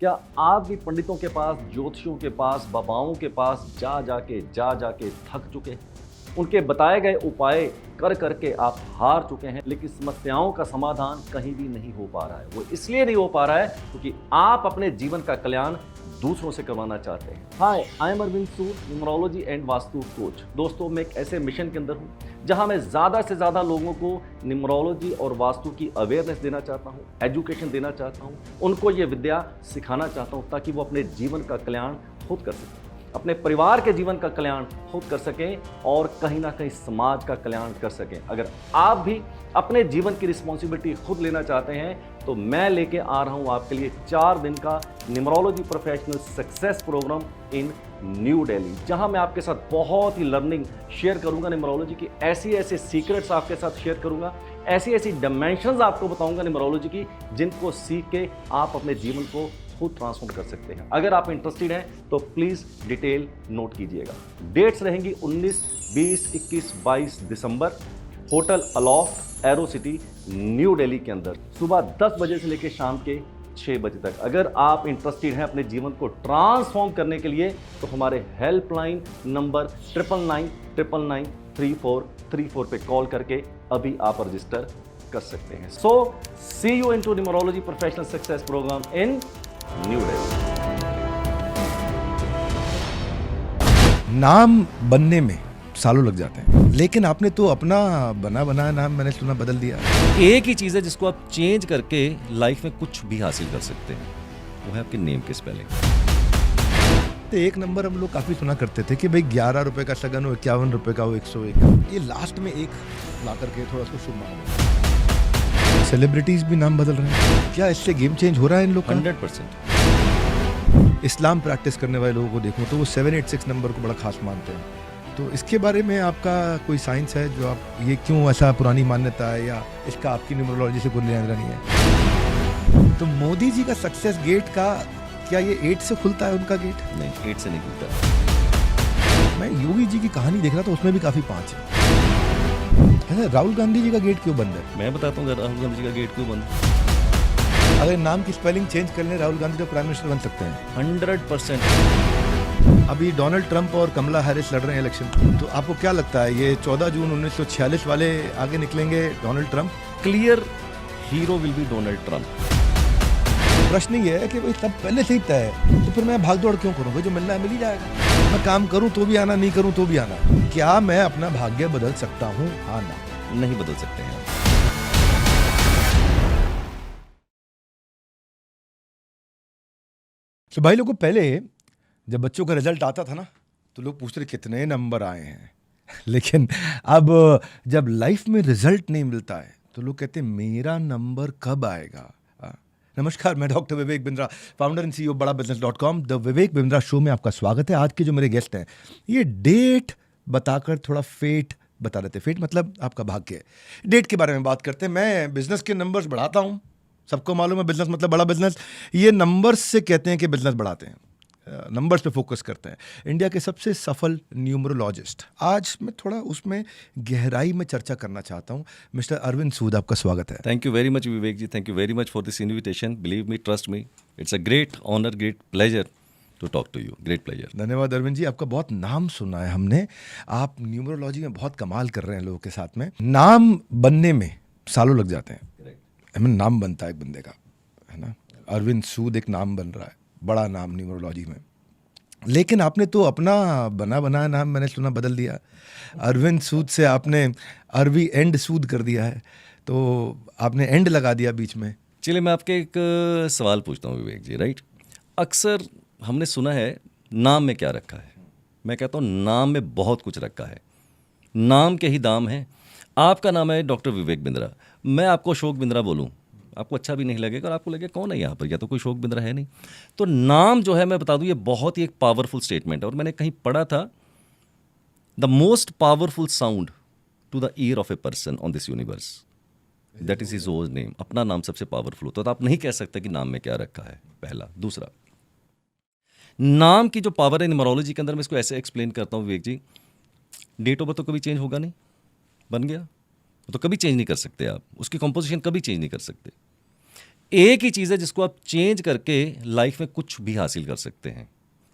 क्या आप भी पंडितों के पास, ज्योतिषियों के पास, बाबाओं के पास जा जाके थक चुके हैं? उनके बताए गए उपाय कर करके आप हार चुके हैं, लेकिन समस्याओं का समाधान कहीं भी नहीं हो पा रहा है। वो इसलिए नहीं हो पा रहा है क्योंकि आप अपने जीवन का कल्याण दूसरों से करवाना चाहते हैं। Hi, I am Arvind Sood, numerology and vastu coach. दोस्तों, मैं एक ऐसे मिशन के अंदर हूँ जहां मैं ज़्यादा से ज़्यादा लोगों को न्यूमरोलॉजी और वास्तु की अवेयरनेस देना चाहता हूँ, एजुकेशन देना चाहता हूँ, उनको ये विद्या सिखाना चाहता हूँ ताकि वो अपने जीवन का कल्याण खुद कर सकें, अपने परिवार के जीवन का कल्याण खुद कर सकें और कहीं ना कहीं समाज का कल्याण कर सकें। अगर आप भी अपने जीवन की रिस्पॉन्सिबिलिटी खुद लेना चाहते हैं तो मैं लेके आ रहा हूं आपके लिए 4 दिन का numerology professional success program in New Delhi, जहां मैं आपके साथ बहुत ही लर्निंग शेयर करूंगा। न्यूमरोलॉजी की ऐसी ऐसी सीक्रेट्स आपके साथ शेयर करूंगा, ऐसी ऐसी डायमेंशंस आपको बताऊंगा न्यूमरोलॉजी की, जिनको सीख के आप अपने जीवन को खुद ट्रांसफॉर्म कर सकते हैं। अगर आप इंटरेस्टेड हैं तो प्लीज डिटेल नोट कीजिएगा। डेट्स रहेंगी 19, 20, 21, 22 दिसंबर, hotel Aloft, Aero City, New Delhi के अंदर, सुबह 10 बजे से लेकर शाम के 6 बजे तक। अगर आप इंटरेस्टेड हैं अपने जीवन को ट्रांसफॉर्म करने के लिए तो हमारे हेल्पलाइन नंबर 9999934334 पे कॉल करके अभी आप रजिस्टर कर सकते हैं। So see you into numerology professional success program in New Delhi. नाम बनने में सालों लग जाते हैं, लेकिन आपने तो अपना बना बनाया नाम मैंने सुना बदल दिया। एक ही चीज है जिसको आप चेंज करके लाइफ में कुछ भी हासिल कर सकते हैं, वो है आपके नेम की स्पेलिंग। तो एक नंबर हम लोग काफी सुना करते थे कि भाई 11 रुपए का शगन हो, 51 रुपए का हो, 101। ये लास्ट में एक ला करके थोड़ा सा शुभ माना। सेलिब्रिटीज भी नाम बदल रहे हैं, क्या इससे गेम चेंज हो रहा है इन लोग का? 100%। इस्लाम प्रैक्टिस करने वाले लोगों को देखो तो वो 786 नंबर को बड़ा खास मानते हैं। तो इसके बारे में आपका कोई साइंस है जो आप ये क्यों ऐसा पुरानी मान्यता है, या इसका आपकी न्यूमरोलॉजी से कोई लेना देना नहीं है? तो मोदी जी का सक्सेस गेट का क्या ये 8 से खुलता है उनका गेट? नहीं, 8 से नहीं खुलता। मैं योगी जी की कहानी देख रहा था, उसमें भी काफी 5 है। राहुल गांधी जी का गेट क्यों बंद है? मैं बताता हूँ राहुल गांधी जी का गेट क्यों बंद है। अगर नाम की स्पेलिंग चेंज कर लें राहुल गांधी तो प्राइम मिनिस्टर बन सकते हैं। 100%। अभी डोनाल्ड ट्रंप और कमला हैरिस लड़ रहे हैं इलेक्शन, तो आपको क्या लगता है ये 14 जून 1946 वाले आगे निकलेंगे Donald Trump? Clear hero will be Donald Trump. प्रश्न ये है कि भाई सब पहले से ही तय है, तो फिर मैं भाग दौड़ क्यों करूं? भाई जो मिलना है मिल ही जाएगा। मैं काम करूं तो भी आना, नहीं करूं तो भी आना। क्या मैं अपना भाग्य बदल सकता हूं? हाँ ना? नहीं बदल सकते हैं। तो भाई लोगों, पहले जब बच्चों का रिजल्ट आता था ना तो लोग पूछते थे कितने नंबर आए हैं। लेकिन अब जब लाइफ में रिजल्ट नहीं मिलता है तो लोग कहते हैं मेरा नंबर कब आएगा? नमस्कार, मैं doctor Vivek Bindra, founder and CEO बड़ाबिजनेस.com। द विवेक बिंद्रा शो में आपका स्वागत है। आज के जो मेरे गेस्ट हैं ये डेट बताकर थोड़ा फेट बता देते। फेट मतलब आपका भाग्य। डेट के बारे में बात करते हैं। मैं बिजनेस के नंबर्स बढ़ाता हूँ, सबको मालूम है बिजनेस मतलब बड़ा बिजनेस। ये नंबर्स से कहते हैं कि बिजनेस बढ़ाते हैं, नंबर्स पे फोकस करते हैं। इंडिया के सबसे सफल न्यूमरोलॉजिस्ट, आज मैं थोड़ा उसमें गहराई में चर्चा करना चाहता हूँ। मिस्टर अरविंद सूद, आपका स्वागत है। Thank you very much Vivek ji, thank you very much for this invitation. Believe me, trust me, it's a great honour, great pleasure to talk to you. Great pleasure. धन्यवाद अरविंद जी, आपका बहुत नाम सुना है हमने। आप न्यूमरोलॉजी में बहुत कमाल कर रहे हैं लोगों के साथ में। नाम बनने में सालों लग जाते हैं, हमें नाम बनता है एक बंदे का, है ना? अरविंद सूद एक नाम बन रहा है, बड़ा नाम न्यूमरोलॉजी में। लेकिन आपने तो अपना बना बनाया नाम मैंने सुना बदल दिया। अरविंद सूद से आपने अरवी एंड सूद कर दिया है, तो आपने एंड लगा दिया बीच में। चलिए मैं आपके एक सवाल पूछता हूँ विवेक जी। राइट, अक्सर हमने सुना है नाम में क्या रखा है। मैं कहता हूँ नाम में बहुत कुछ रखा है, नाम के ही दाम है। आपका नाम है डॉक्टर विवेक बिंद्रा, मैं आपको अशोक बिंद्रा बोलूँ, आपको अच्छा भी नहीं लगेगा और आपको लगेगा कौन है यहाँ पर, या तो कोई अशोक बिंद्रा है नहीं। तो नाम जो है, मैं बता दूँ, ये बहुत ही एक पावरफुल स्टेटमेंट है। और मैंने कहीं पढ़ा था, the most powerful sound to the ear of a person on this universe, that is his own name. अपना नाम सबसे पावरफुल होता है। तो आप नहीं कह सकते कि नाम में क्या रखा है, पहला। दूसरा, नाम की जो पावर है न्यूमरोलॉजी के अंदर, मैं इसको ऐसे एक्सप्लेन करता हूँ विवेक जी। डेट ऑफ बर्थ तो कभी चेंज होगा नहीं, बन गया तो कभी चेंज नहीं कर सकते आप, उसकी कंपोजिशन कभी चेंज नहीं कर सकते। एक ही चीज़ है जिसको आप चेंज करके लाइफ में कुछ भी हासिल कर सकते हैं,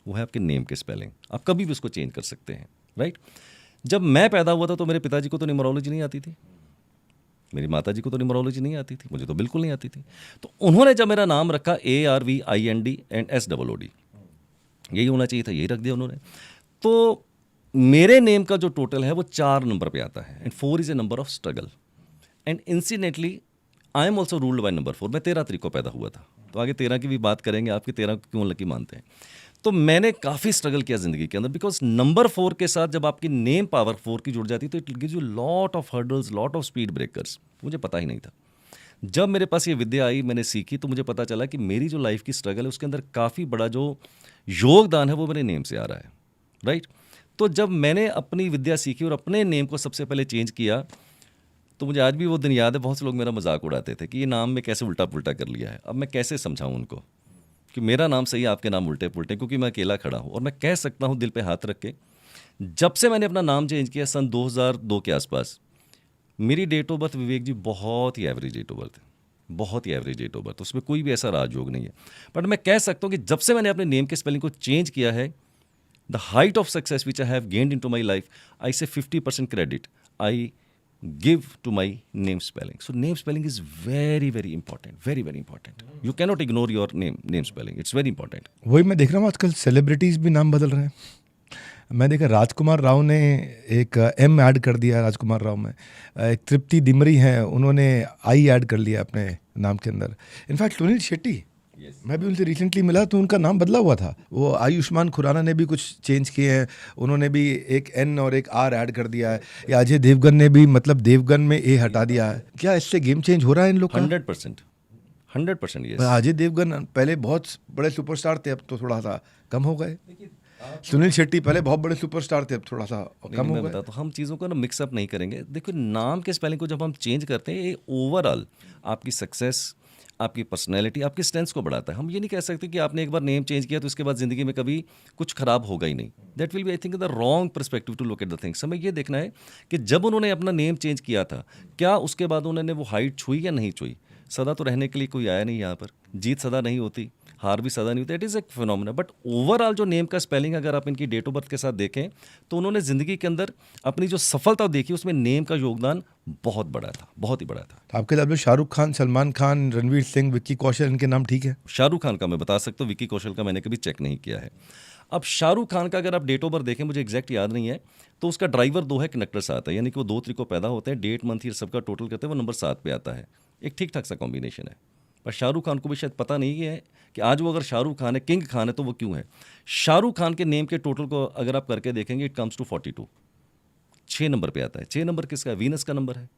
वो है आपके नेम के स्पेलिंग। आप कभी भी उसको चेंज कर सकते हैं, राइट। जब मैं पैदा हुआ था तो मेरे पिताजी को तो न्यूमरोलॉजी नहीं आती थी, मेरी माता जी को तो न्यूमरोलॉजी नहीं आती थी, मुझे तो बिल्कुल नहीं आती थी। तो उन्होंने जब मेरा नाम रखा ARVIND एंड SOOD, यही होना चाहिए था, यही रख दिया उन्होंने। तो मेरे नेम का जो टोटल है वो 4 नंबर पे आता है, and 4 is a number of struggle. And incidentally I am also ruled by number 4। मैं 13 तारीख को पैदा हुआ था, तो आगे 13 की भी बात करेंगे, आपके 13 को क्यों लकी मानते हैं। तो मैंने काफ़ी स्ट्रगल किया ज़िंदगी के अंदर, बिकॉज नंबर 4 के साथ जब आपकी नेम पावर 4 की जुड़ जाती है तो it gives you lot of hurdles, lot of speed breakers. मुझे पता ही नहीं था। जब मेरे पास ये विद्या आई, मैंने सीखी, तो मुझे पता चला कि मेरी जो लाइफ की स्ट्रगल है उसके अंदर काफ़ी बड़ा जो योगदान है वो मेरे नेम से आ रहा है, राइट। तो जब मैंने अपनी विद्या सीखी और अपने नेम को सबसे पहले चेंज किया, तो मुझे आज भी वो दिन याद है। बहुत से लोग मेरा मजाक उड़ाते थे कि ये नाम में कैसे उल्टा पुल्टा कर लिया है। अब मैं कैसे समझाऊं उनको कि मेरा नाम सही है, आपके नाम उल्टे पुल्टे, क्योंकि मैं अकेला खड़ा हूं। और मैं कह सकता हूं दिल पे हाथ रख के, जब से मैंने अपना नाम चेंज किया सन 2002 के आसपास, मेरी डेट ऑफ बर्थ विवेक जी बहुत ही एवरेज डेट ऑफ बर्थ है, बहुत ही एवरेज डेट ऑफ बर्थ। उसमें कोई भी ऐसा राजयोग नहीं है। बट मैं कह सकता हूँ कि जब से मैंने अपने नेम के स्पेलिंग को चेंज किया है, the height of success which I have gained into my life, I say 50% credit I give to my name spelling. So name spelling is very very important, very very important. You cannot ignore your name spelling. It's very important. वही मैं देख रहा हूँ आजकल celebrities भी नाम बदल रहे हैं। मैं देखा राजकुमार राव ने एक M ऐड कर दिया राजकुमार राव में, एक तृप्ति दिमरी हैं, उन्होंने I ऐड कर लिया अपने नाम के अंदर। इनफैक्ट सुनील शेट्टी, मैं भी उनसे रिसेंटली मिला तो उनका नाम बदला हुआ था। वो आयुष्मान खुराना ने भी कुछ चेंज किए हैं, उन्होंने भी एक N और एक R ऐड कर दिया है। या अजय देवगन ने भी मतलब देवगन में A हटा दिया है। क्या इससे गेम चेंज हो रहा है इन लोग का? 100% yes. अजय देवगन पहले बहुत बड़े सुपरस्टार थे, अब तो थोड़ा सा कम हो गए। सुनील शेट्टी पहले बहुत बड़े सुपरस्टार थे, अब थोड़ा सा कम हो गए। तो हम चीज़ों को ना मिक्सअप नहीं करेंगे। देखो, नाम के स्पेलिंग को जब हम चेंज करते हैं, ये ओवरऑल आपकी सक्सेस, आपकी पर्सनैलिटी, आपकी स्ट्रेंथ्स को बढ़ाता है। हम ये नहीं कह सकते कि आपने एक बार नेम चेंज किया तो उसके बाद ज़िंदगी में कभी कुछ खराब होगा ही नहीं। That will be I think the wrong perspective to look at the things. हमें ये देखना है कि जब उन्होंने अपना नेम चेंज किया था, क्या उसके बाद उन्होंने वो हाइट छुई या नहीं छुई। सदा तो रहने के लिए कोई आया नहीं यहाँ पर, जीत सदा नहीं होती, हार भी सदा नहीं होती। It is a phenomena. But overall जो नेम का स्पेलिंग अगर आप इनकी डेट ऑफ बर्थ के साथ देखें तो उन्होंने ज़िंदगी के अंदर अपनी जो सफलता देखी उसमें नेम का योगदान बहुत बड़ा था, बहुत ही बड़ा था। तो आपके हिसाब से शाहरुख खान, सलमान खान, रणवीर सिंह, विक्की कौशल, इनके नाम ठीक है? शाहरुख खान का मैं बता सकता हूँ, विक्की कौशल का मैंने कभी चेक नहीं किया है। अब शाहरुख खान का अगर आप डेट ऑफ बर्थ देखें, मुझे एग्जैक्ट याद नहीं है, तो उसका ड्राइवर 2 है, कनेक्टर 7 है, यानी कि वो 2 तारीख को पैदा होते हैं, डेट मंथ ईयर सबका टोटल करते हैं, वो नंबर 7 पे आता है। एक ठीक ठाक सा कॉम्बिनेशन है। पर शाहरुख खान को भी शायद पता नहीं है कि आज वो अगर शाहरुख खान है, किंग खान है, तो वो क्यों है। शाहरुख खान के नेम के टोटल को अगर आप करके देखेंगे, इट कम्स टू 42। 6 नंबर पे आता है। 6 नंबर किसका है? वीनस का नंबर है।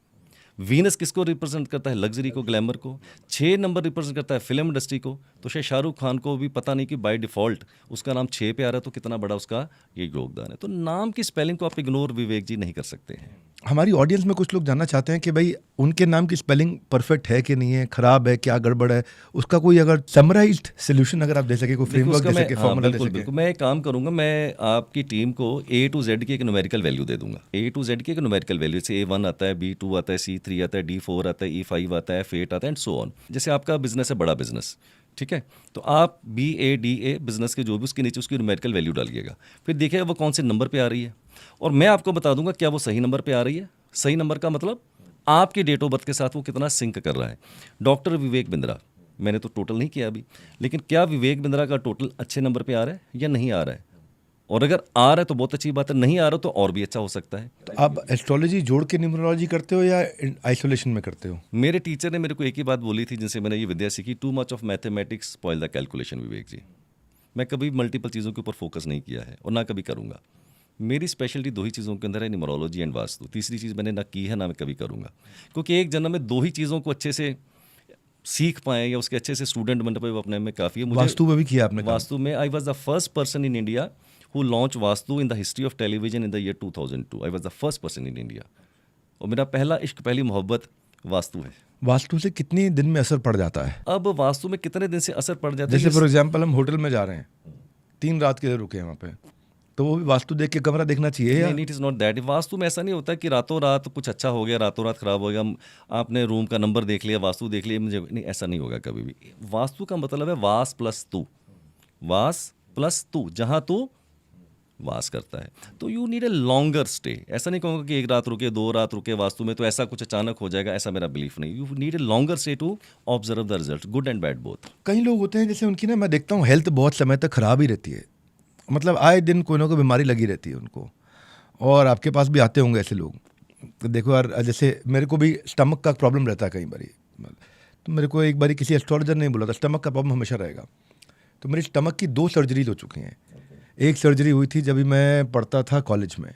वीनस किसको रिप्रेजेंट करता है? लग्जरी को, ग्लैमर को। 6 नंबर रिप्रेजेंट करता है फिल्म इंडस्ट्री को। तो शायद शाहरुख खान को भी पता नहीं कि बाय डिफ़ॉल्ट उसका नाम 6 पे आ रहा है, तो कितना बड़ा उसका ये योगदान है। तो नाम की स्पेलिंग को आप इग्नोर विवेक जी नहीं कर सकते हैं। हमारी ऑडियंस में कुछ लोग जानना चाहते हैं कि भाई उनके नाम की स्पेलिंग परफेक्ट है कि नहीं है, खराब है, क्या गड़बड़ है, उसका कोई अगर समराइज्ड सॉल्यूशन अगर आप दे सके, कोई फ्रेमवर्क दे सके, फॉर्मूला दे सके। बिल्कुल, मैं एक काम करूंगा, मैं आपकी टीम को A to Z की एक न्यूमेरिकल वैल्यू दे दूंगा। A to Z की एक न्यूमेरिकल वैल्यू, जैसे A1 आता है, B2 आता है, C3 आता है, D4 आता है, E5 आता है, F8 आता है, एंड सो ऑन। जैसे आपका बिजनेस है, बड़ा बिजनेस, ठीक है, तो आप BADA बिजनेस के जो भी उसके नीचे उसकी न्यूमेरिकल वैल्यू डालिएगा, फिर देखिएगा वो कौन से नंबर पे आ रही है, और मैं आपको बता दूंगा क्या वो सही नंबर पे आ रही है। सही नंबर का मतलब आपकी डेट ऑफ बर्थ के साथ वो कितना सिंक कर रहा है। डॉक्टर विवेक बिंद्रा, मैंने तो टोटल नहीं किया अभी, लेकिन क्या विवेक बिंद्रा का टोटल अच्छे नंबर पे आ रहा है या नहीं आ रहा है? और अगर आ रहा है तो बहुत अच्छी बात है, नहीं आ रहा तो और भी अच्छा हो सकता है। तो आप एस्ट्रोलॉजी जोड़ के न्यूमरोलॉजी करते हो या आइसोलेशन में करते हो? मेरे टीचर ने मेरे को एक ही बात बोली थी जिनसे मैंने ये विद्या सीखी, too much of mathematics spoil the calculation. Vivek ji, मैं कभी मल्टीपल चीज़ों के ऊपर फोकस नहीं किया है और ना कभी करूँगा। मेरी स्पेशलिटी 2 ही चीज़ों के अंदर है, न्यूमरोलॉजी एंड वास्तु। तीसरी चीज़ मैंने ना की है, ना मैं कभी करूँगा, क्योंकि एक जन्म में 2 ही चीज़ों को अच्छे से सीख पाए या उसके अच्छे से स्टूडेंट बन पाए, वो अपने में काफ़ी है। मुझे वास्तु में भी किया आपने? वास्तु में I was the first person in India who launched vastu in the history of television in the year 2002. I was the first person in India. और मेरा पहला इश्क, पहली मोहब्बत वास्तु है। वास्तु से कितने दिन में असर पड़ जाता है? अब वास्तु में कितने दिन से असर पड़ जाता है? जैसे फॉर एग्जांपल हम होटल में जा रहे हैं, 3 रात के लिए रुके हैं वहाँ पे, तो वो भी वास्तु देख के कमरा देखना चाहिए या नहीं, it is not that. Vastu में ऐसा नहीं होता कि रातों रात कुछ अच्छा हो गया, रातों रात खराब हो गया, आपने रूम का नंबर देख लिया, वास्तु देख लिया, मुझे नहीं, ऐसा नहीं होगा कभी भी। वास्तु का मतलब है वास प्लस तू, वास प्लस तू, जहाँ तू वास करता है। तो you need a longer stay. ऐसा नहीं कहूँगा कि 1 रात रुके, 2 रात रुके वास्तु में तो ऐसा कुछ अचानक हो जाएगा, ऐसा मेरा बिलीफ नहीं। You need a longer stay to observe the result, good and bad both. कई लोग होते हैं जैसे उनकी ना, मैं देखता हूँ हेल्थ बहुत समय तक खराब ही रहती है, मतलब आए दिन कोई ना कोई बीमारी लगी रहती है उनको, और आपके पास भी आते होंगे ऐसे लोग। तो देखो यार, जैसे मेरे को भी स्टमक का प्रॉब्लम रहता है कई बारी, तो मेरे को एक बारी किसी एस्ट्रोलॉजर ने बोला था स्टमक का प्रॉब्लम हमेशा रहेगा। तो मेरी स्टमक की 2 सर्जरीज हो चुकी हैं। एक सर्जरी हुई थी जब भी मैं पढ़ता था कॉलेज में,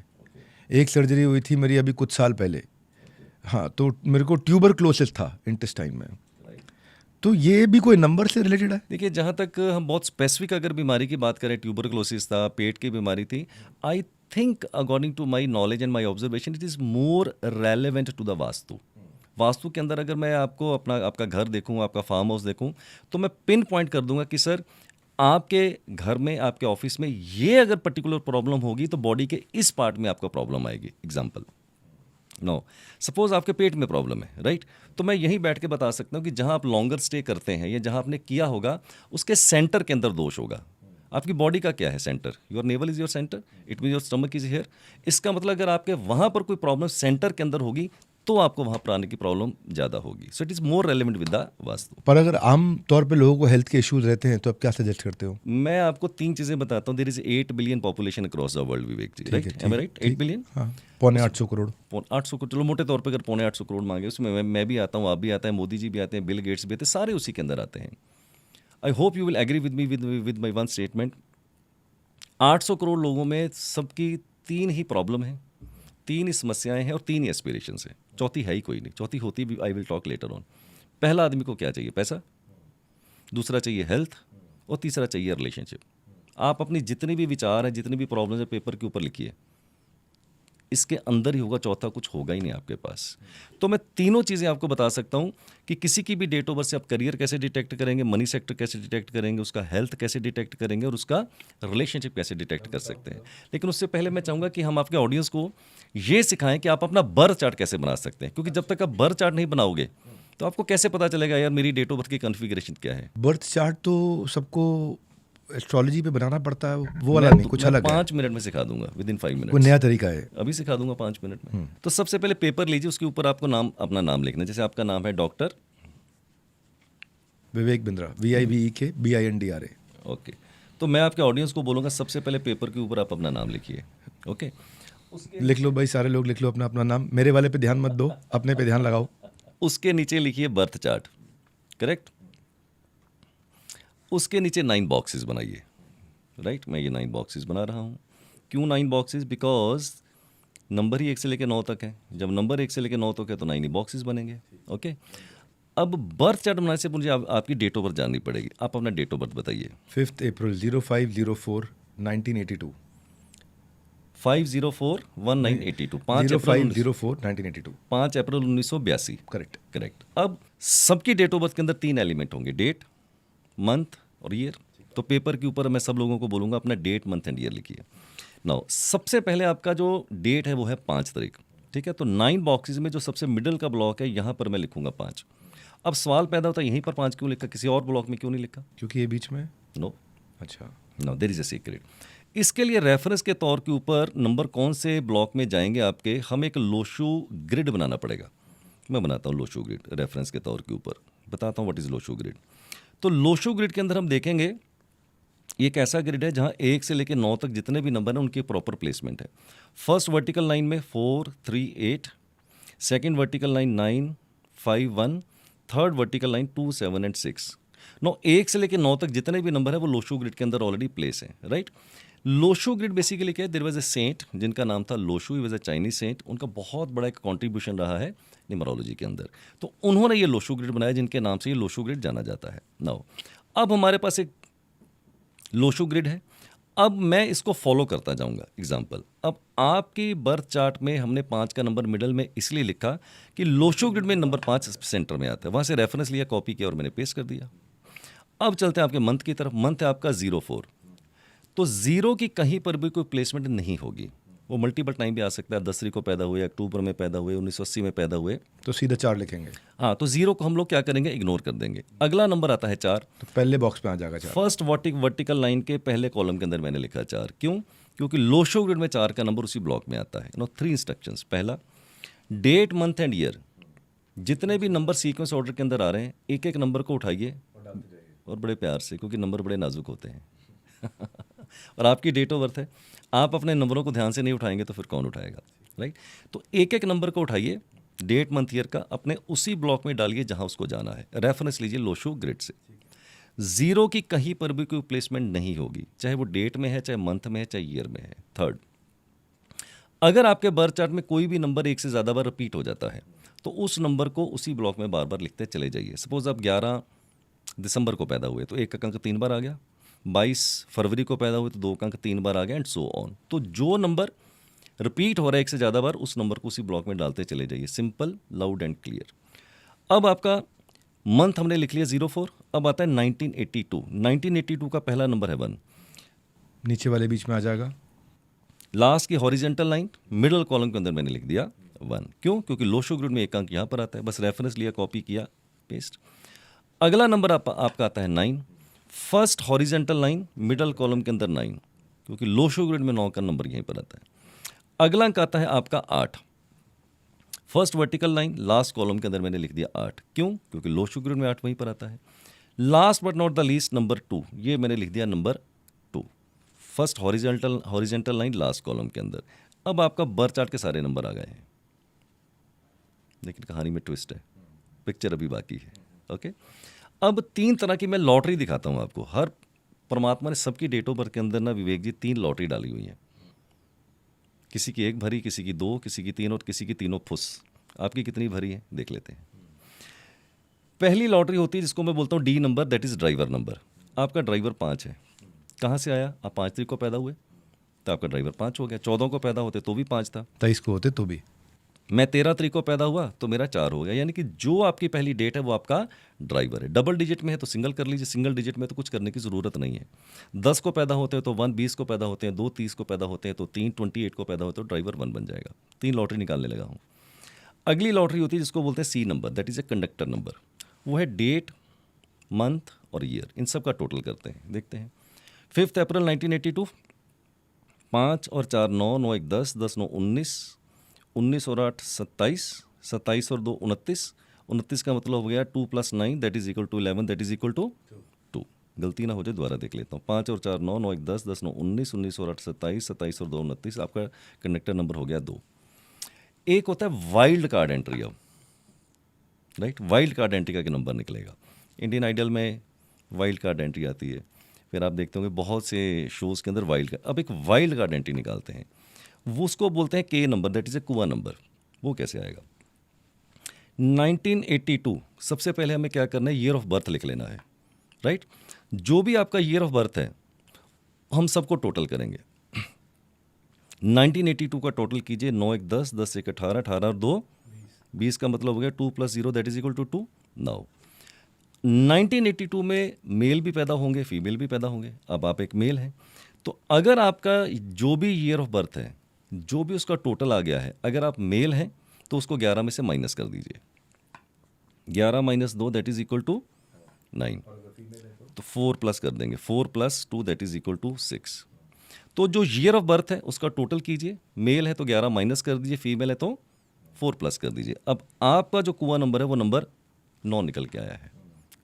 एक सर्जरी हुई थी मेरी अभी कुछ साल पहले। हाँ, तो मेरे को ट्यूबरक्लोसिस था इंटेस्टाइन में। तो ये भी कोई नंबर से रिलेटेड है? देखिए, जहाँ तक हम बहुत स्पेसिफिक अगर बीमारी की बात करें, ट्यूबरक्लोसिस था, पेट की बीमारी थी, I think according to my knowledge and my observation it is more relevant to the vastu. Vastu के अंदर अगर मैं आपको आपका घर देखूँ, आपका फार्म हाउस देखूँ, तो मैं पिन पॉइंट कर दूंगा कि सर आपके घर में, आपके ऑफिस में ये अगर पर्टिकुलर प्रॉब्लम होगी तो बॉडी के इस पार्ट में आपको प्रॉब्लम आएगी। एग्जाम्पल, नो सपोज आपके पेट में प्रॉब्लम है, राइट? तो मैं यहीं बैठ के बता सकता हूँ कि जहाँ आप लॉन्गर स्टे करते हैं या जहाँ आपने किया होगा उसके सेंटर के अंदर दोष होगा। आपकी बॉडी का क्या है centre? Your naval is your centre, it mean your stomach is here. इसका मतलब अगर आपके वहाँ पर कोई प्रॉब्लम सेंटर के अंदर होगी तो आपको वहाँ पर आने की प्रॉब्लम ज़्यादा होगी। So it is more relevant with the vastu. पर अगर आम तौर पे लोगों को हेल्थ के इश्यूज रहते हैं तो आप क्या सजेस्ट करते हो? मैं आपको 3 चीज़ें बताता हूँ। There is 8 billion population across the world, Vivek ji, right? Am I right? 8 billion, हाँ, 825 करोड़। 800 करोड़, चलो मोटे तौर पे अगर 825 करोड़ मांगे, उसमें मैं भी आता हूँ, आप भी आता है, मोदी जी भी आते हैं, बिल गेट्स भी आते हैं, सारे उसी के अंदर आते हैं। I hope you will agree with me with my one statement. 800 crore लोगों में सबकी 3 ही प्रॉब्लम है, 3 ही समस्याएं हैं और 3 ही एस्पिरेशंस हैं। चौथी है ही कोई नहीं, चौथी होती भी I will talk later on. पहला आदमी को क्या चाहिए? पैसा, दूसरा चाहिए हेल्थ, और तीसरा चाहिए रिलेशनशिप। आप अपनी जितनी भी विचार हैं, जितनी भी प्रॉब्लम्स है, पेपर के ऊपर लिखिए, इसके अंदर ही होगा, चौथा कुछ होगा ही नहीं आपके पास। तो मैं तीनों चीज़ें आपको बता सकता हूँ कि किसी की भी डेट ऑफ बर्थ से आप करियर कैसे डिटेक्ट करेंगे, मनी सेक्टर कैसे डिटेक्ट करेंगे, उसका हेल्थ कैसे डिटेक्ट करेंगे और उसका रिलेशनशिप कैसे डिटेक्ट कर सकते हैं। लेकिन उससे पहले मैं चाहूँगा कि हम आपके ऑडियंस को ये सिखाएं कि आप अपना बर्थ चार्ट कैसे बना सकते हैं, क्योंकि जब तक आप बर्थ चार्ट नहीं बनाओगे तो आपको कैसे पता चलेगा यार मेरी डेट ऑफ बर्थ की कॉन्फ़िगरेशन क्या है। बर्थ चार्ट तो सबको एस्ट्रोलॉजी पे बनाना पड़ता है, वो वाला नहीं, कुछ अलग है? 5 मिनट में सिखा दूंगा, विद इन 5 कोई मिनट। नया तरीका है? अभी सिखा दूंगा 5 मिनट में। तो सबसे पहले पेपर लीजिए, उसके ऊपर आपको नाम, अपना नाम लिखना है। जैसे आपका नाम है doctor Vivek Bindra, VIVEK BINDRA। Okay, तो मैं आपके ऑडियंस को बोलूँगा सबसे पहले पेपर के ऊपर आप अपना नाम लिखिए। ओके, लिख लो भाई, सारे लोग लिख लो अपना अपना नाम। मेरे वाले पे ध्यान मत दो, अपने पे ध्यान लगाओ। उसके नीचे लिखिए बर्थ चार्ट, करेक्ट? उसके नीचे 9 बॉक्सेस बनाइए, राइट? मैं ये 9 बॉक्सेस बना रहा हूँ। क्यों 9 बॉक्सेस? बिकॉज नंबर ही 1 से लेकर 9 तक है। जब नंबर 1 से लेकर 9 तक है तो 9 ही बॉक्सेस बनेंगे। ओके, अब बर्थ चार्ट बनाने से मुझे आपकी डेट ऑफ बर्थ जाननी पड़ेगी। आप अपना डेट ऑफ बर्थ बताइए। 5 अप्रैल 0504 1982। 5041982, 5 अप्रैल 0504 1982। 5 अप्रैल 1982। करेक्ट। करेक्ट। अब सबकी डेट ऑफ बर्थ के अंदर 3 एलिमेंट होंगे, डेट, मंथ और ईयर। तो पेपर के ऊपर मैं सब लोगों को बोलूँगा अपना डेट, मंथ एंड ईयर लिखिए। नाउ सबसे पहले आपका जो डेट है वो है 5 तारीख, ठीक है? तो 9 बॉक्सेस में जो सबसे मिडिल का ब्लॉक है यहाँ पर मैं लिखूंगा 5। अब सवाल पैदा होता है यहीं पर 5 क्यों लिखा, किसी और ब्लॉक में क्यों नहीं लिखा? क्योंकि ये बीच में। नो अच्छा, no, there is a secret. इसके लिए रेफरेंस के तौर के ऊपर नंबर कौन से ब्लॉक में जाएंगे आपके, हम एक लोशू ग्रिड बनाना पड़ेगा। मैं बनाता हूँ लोशू ग्रिड रेफरेंस के तौर के ऊपर, बताता हूँ व्हाट इज़ लोशू ग्रिड। तो लोशू ग्रिड के अंदर हम देखेंगे ये एक ऐसा ग्रिड है जहाँ 1 से लेकर 9 तक जितने भी नंबर हैं उनकी प्रॉपर प्लेसमेंट है। फर्स्ट वर्टिकल लाइन में 4 3 8, second vertical line 9 5 1, third vertical line 2 7 and 6। 1 से लेकर 9 तक जितने भी नंबर है वो लोशू ग्रिड के अंदर ऑलरेडी प्लेस हैं, राइट? लोशू ग्रिड बेसिकली क्या है, देयर वाज अ सेंट जिनका नाम था Lo Shu, he was a Chinese saint. उनका बहुत बड़ा एक कॉन्ट्रीब्यूशन रहा है न्यूमरोलॉजी के अंदर, तो उन्होंने ये लोशू ग्रिड बनाया जिनके नाम से ये लोशू ग्रिड जाना जाता है। नाउ अब हमारे पास एक लोशू ग्रिड है, अब मैं इसको फॉलो करता जाऊंगा। एग्जाम्पल, अब आपकी बर्थ चार्ट में हमने 5 का नंबर मिडल में इसलिए लिखा कि लोशू ग्रिड में नंबर 5 सेंटर में आता है, वहाँ से रेफरेंस लिया, कॉपी किया और मैंने पेस्ट कर दिया। अब चलते हैं आपके मंथ की तरफ। मंथ है आपका 04, तो जीरो की कहीं पर भी कोई प्लेसमेंट नहीं होगी। वो मल्टीपल टाइम भी आ सकता है, 10 तारीख को पैदा हुए, अक्टूबर में पैदा हुए, 1980 में पैदा हुए, तो सीधा 4 लिखेंगे। हाँ, तो जीरो को हम लोग क्या करेंगे, इग्नोर कर देंगे। अगला नंबर आता है 4। तो पहले बॉक्स में आ जाएगा 4। फर्स्ट वर्टिकल लाइन के पहले कॉलम के अंदर मैंने लिखा 4। क्यों? क्योंकि लोशो ग्रिड में 4 का नंबर उसी ब्लॉक में आता है। 3 इंस्ट्रक्शंस। पहला, डेट मंथ एंड ईयर, जितने भी नंबर सीक्वेंस ऑर्डर के अंदर आ रहे हैं, एक एक नंबर को उठाइए और बड़े प्यार से, क्योंकि नंबर बड़े नाजुक होते हैं और आपकी डेट ऑफ बर्थ है, आप अपने नंबरों को ध्यान से नहीं उठाएंगे तो फिर कौन उठाएगा, राइट? तो एक एक नंबर को उठाइए, डेट मंथ ईयर का अपने उसी ब्लॉक में डालिए जहां उसको जाना है। रेफरेंस लीजिए लोशो ग्रिड से। जीरो की कहीं पर भी कोई प्लेसमेंट नहीं होगी, चाहे वो डेट में है, चाहे मंथ में है, चाहे ईयर में है। थर्ड, अगर आपके बर्थ चार्ट में कोई भी नंबर एक से ज़्यादा बार रिपीट हो जाता है तो उस नंबर को उसी ब्लॉक में बार बार लिखते चले जाइए। सपोज आप 11 दिसंबर को पैदा हुए तो 1 का अंक 3 बार आ गया, 22 फरवरी को पैदा हुए तो 2 का अंक 3 बार आ गया, एंड सो ऑन। तो जो नंबर रिपीट हो रहा है एक से ज़्यादा बार, उस नंबर को उसी ब्लॉक में डालते चले जाइए। Simple, loud and clear. अब आपका मंथ हमने लिख लिया 04। अब आता है 1982। 1982 का पहला नंबर है 1। नीचे वाले बीच में आ जाएगा। लास्ट की हॉरिजेंटल लाइन मिडल कॉलम के अंदर मैंने लिख दिया 1। क्यों? क्योंकि लोशो ग्रिड में एक अंक यहाँ पर आता है, बस रेफरेंस लिया, कॉपी किया, पेस्ट। अगला नंबर आपका आता है 9। First horizontal line middle column के अंदर 9, क्योंकि लोशो ग्रिड में 9 का नंबर यहीं पर आता है। अगला अंक आता है आपका 8। First vertical line last column के अंदर मैंने लिख दिया 8। क्यों? क्योंकि लोशो ग्रिड में 8 वहीं पर आता है। Last but not the least number 2, ये मैंने लिख दिया number 2। First horizontal line last column के अंदर। अब आपका बर्थ चार्ट के सारे नंबर आ गए हैं, लेकिन कहानी में ट्विस्ट है, पिक्चर अभी बाकी है। ओके, अब 3 तरह की मैं लॉटरी दिखाता हूँ आपको। हर परमात्मा ने सबकी डेट ऑफ बर्थ के अंदर ना विवेक जी 3 लॉटरी डाली हुई है। किसी की 1 भरी, किसी की 2, किसी की 3 और किसी की तीनों फुस। आपकी कितनी भरी है देख लेते हैं। पहली लॉटरी होती है जिसको मैं बोलता हूँ D number, that is driver number. आपका ड्राइवर 5 है। कहाँ से आया? आप 5 तारीख को पैदा हुए तो आपका ड्राइवर 5 हो गया। 14 को पैदा होते तो भी 5 था। 23 को होते तो भी। मैं 13 तारीख को पैदा हुआ तो मेरा 4 हो गया। यानी कि जो आपकी पहली डेट है वो आपका ड्राइवर है। डबल डिजिट में है तो सिंगल कर लीजिए, सिंगल डिजिट में तो कुछ करने की ज़रूरत नहीं है। 10 को पैदा होते हैं तो 1, 20 को पैदा होते हैं 2, 30 को पैदा होते हैं तो 3, 28 को पैदा होते हैं तो ड्राइवर 1 बन जाएगा। 3 लॉटरी निकालने लगा हूँ। अगली लॉटरी होती है जिसको बोलते हैं C number, that is a conductor number. वो है डेट, मंथ और ईयर, इन सब का टोटल करते हैं। देखते हैं 5 अप्रैल 1982, 5 और 4 9, 9 1 10, 10 9 19, 19 और 8 27, 27 और 2 29, 29 का मतलब हो गया 2 + 9 that is equal to 11, that is equal to 2। गलती ना हो जाए दोबारा देख लेता हूँ। 5 और 4 9, 9 1 10, 10 9 19, 19 और 8 27, 27 और 2 29, आपका कंडक्टर नंबर हो गया 2। एक होता है वाइल्ड कार्ड एंट्री। अब राइट, वाइल्ड कार्ड एंट्री का नंबर निकलेगा। इंडियन आइडल में वाइल्ड कार्ड एंट्री आती है, फिर आप देखते होंगे बहुत से शोज़ के अंदर वाइल्ड कार्ड। अब एक वाइल्ड कार्ड एंट्री निकालते हैं, वो उसको बोलते हैं के नंबर, दैट इज़ ए कुआ नंबर। वो कैसे आएगा? 1982 सबसे पहले हमें क्या करना है, ईयर ऑफ बर्थ लिख लेना है। राइट, जो भी आपका ईयर ऑफ बर्थ है हम सबको टोटल करेंगे। 1982 का टोटल कीजिए, 9 1 10, 10 1 18, 18 और 2 20 का मतलब हो गया 2 + 0 that is equal to 2। Now 1982 में मेल भी पैदा होंगे, फीमेल भी पैदा होंगे। अब आप एक मेल हैं, तो अगर आपका जो भी ईयर ऑफ बर्थ है, जो भी उसका टोटल आ गया है, अगर आप मेल हैं तो उसको 11 में से माइनस कर दीजिए। 11 - 2 दैट इज इक्वल टू 9, तो 4 प्लस कर देंगे, 4 + 2 दैट इज इक्वल टू 6। तो जो ईयर ऑफ बर्थ है उसका टोटल कीजिए, मेल है तो 11 माइनस कर दीजिए, फीमेल है तो 4 प्लस कर दीजिए। अब आपका जो कुआ नंबर है वो नंबर 9 निकल के आया है।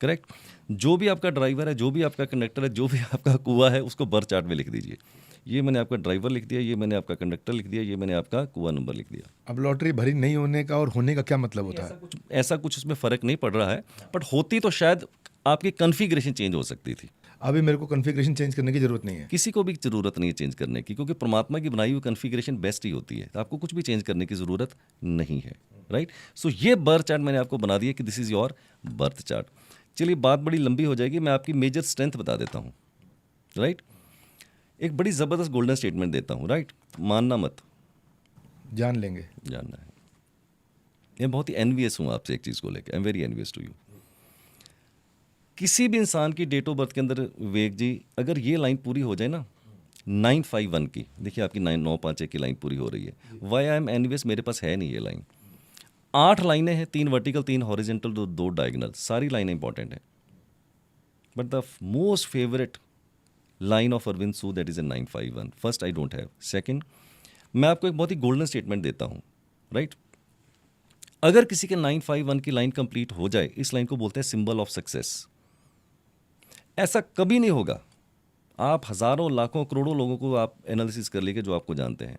करेक्ट। जो भी आपका ड्राइवर है, जो भी आपका कंडक्टर है, जो भी आपका कुआ है, उसको बर्थ चार्ट में लिख दीजिए। ये मैंने आपका ड्राइवर लिख दिया, ये मैंने आपका कंडक्टर लिख दिया, ये मैंने आपका कुआ नंबर लिख दिया। अब लॉटरी भरी नहीं होने का और होने का क्या मतलब होता है? ऐसा कुछ उसमें फ़र्क नहीं पड़ रहा है, बट होती तो शायद आपकी कन्फिग्रेशन चेंज हो सकती थी। अभी मेरे को कॉन्फ़िगरेशन चेंज करने की जरूरत नहीं है। किसी को भी ज़रूरत नहीं है चेंज करने की, क्योंकि परमात्मा की बनाई हुई कन्फिग्रेशन बेस्ट ही होती है। तो आपको कुछ भी चेंज करने की ज़रूरत नहीं है। राइट, सो ये बर्थ चार्ट मैंने आपको बना दिया कि this is your birth chart. चलिए, बात बड़ी लंबी हो जाएगी, मैं आपकी मेजर स्ट्रेंथ बता देता हूँ। राइट, एक बड़ी ज़बरदस्त गोल्डन स्टेटमेंट देता हूँ। राइट, मानना मत, जान लेंगे। जानना है। मैं बहुत ही एनवियस हूँ आपसे एक चीज़ को लेकर, I am very envious to you. किसी भी इंसान की डेट ऑफ बर्थ के अंदर विवेक जी, अगर ये लाइन पूरी हो जाए ना, 951 की, देखिए आपकी 951 की लाइन पूरी हो रही है। वाई आई एम एनवियस, मेरे पास है नहीं ये लाइन। 8 लाइनें हैं, 3 वर्टिकल 3 हॉरिजेंटल 2 डायगोनल, सारी लाइनें इंपॉर्टेंट हैं। But the most favourite line of Arvind सू that is a 951। First I don't have. Second, मैं आपको एक बहुत ही गोल्डन स्टेटमेंट देता हूँ, राइट। अगर किसी के 951 की लाइन कंप्लीट हो जाए, इस लाइन को बोलते हैं सिंबल ऑफ सक्सेस। ऐसा कभी नहीं होगा, आप हजारों लाखों करोड़ों लोगों को आप एनालिसिस कर लीजिए जो आपको जानते हैं।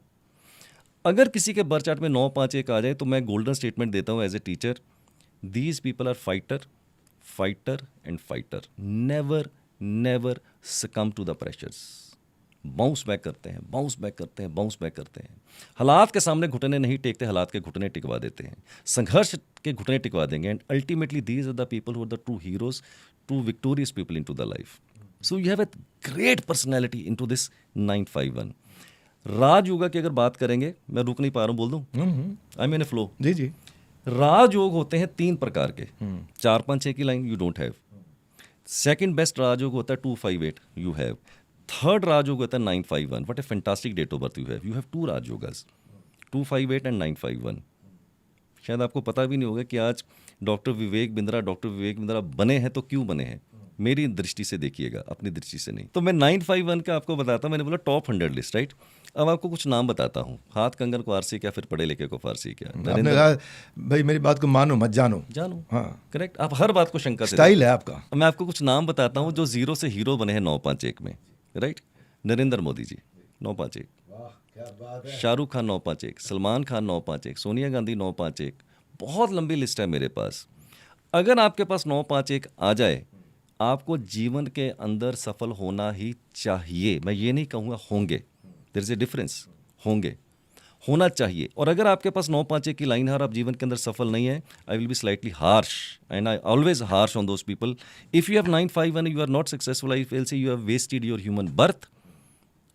अगर किसी के बर्थ चार्ट में 951 आ जाए तो मैं गोल्डन स्टेटमेंट देता हूँ as a teacher, these people are fighter, fighter and fighter, never never succumb to the pressures. Bounce back करते हैं, बाउंस बैक करते हैं, बाउंस बैक करते हैं। हालात के सामने घुटने नहीं टेकते, हालात के घुटने टिकवा देते हैं, संघर्ष के घुटने टिकवा देंगे। And ultimately these are the people who are the true heroes, true victorious people in to the life. So you have a great personality in to this 951। Rajyoga की अगर बात करेंगे, मैं रुक नहीं पा रहा हूँ, बोल दूँ, आई मीन ए फ्लो। जी जी। राजयोग होते हैं 3 प्रकार के। 4 5 6 की line you don't have. Second best राजयोग होता है 258, यू हैव। थर्ड राजयोग होता है 951। What a fantastic date of birth you have. You have 2 राजयोगास, 258 एंड 951। शायद आपको पता भी नहीं होगा कि आज डॉक्टर विवेक बिंद्रा बने हैं तो क्यों बने हैं। मेरी दृष्टि से देखिएगा, अपनी दृष्टि से नहीं। तो मैं 951 का आपको बताता हूँ, मैंने बोला टॉप 100 लिस्ट, राइट। अब आपको कुछ नाम बताता हूँ। हाथ कंगन को आरसी क्या, फिर पढ़े लिखे को फारसी क्या। आपने कहा भाई मेरी बात को मानो मत जानो। जानो, हाँ, करेक्ट। आप हर बात को शंका से स्टाइल है आपका। मैं आपको कुछ नाम बताता हूँ जो जीरो से हीरो बने हैं 951 में, राइट। नरेंद्र मोदी जी 951, शाहरुख खान 951, सलमान खान 951, सोनिया गांधी 951। बहुत लंबी लिस्ट है मेरे पास। अगर आपके पास 951 आ जाए, आपको जीवन के अंदर सफल होना ही चाहिए। मैं ये नहीं कहूँगा होंगे, देयर इज ए डिफरेंस, होंगे, होना चाहिए। और अगर आपके पास 951 की लाइन है और आप जीवन के अंदर सफल नहीं है, I will be slightly harsh and I always harsh on those people. If you have 951 you are not successful, I will say you have wasted your human birth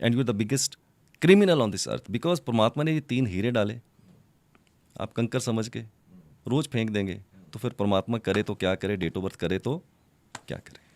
and you are the biggest criminal on this earth. Because परमात्मा ने ये 3 हीरे डाले, आप कंकर समझ के रोज फेंक देंगे, तो फिर परमात्मा करे तो क्या करे, डेट ऑफ बर्थ करे तो क्या करे।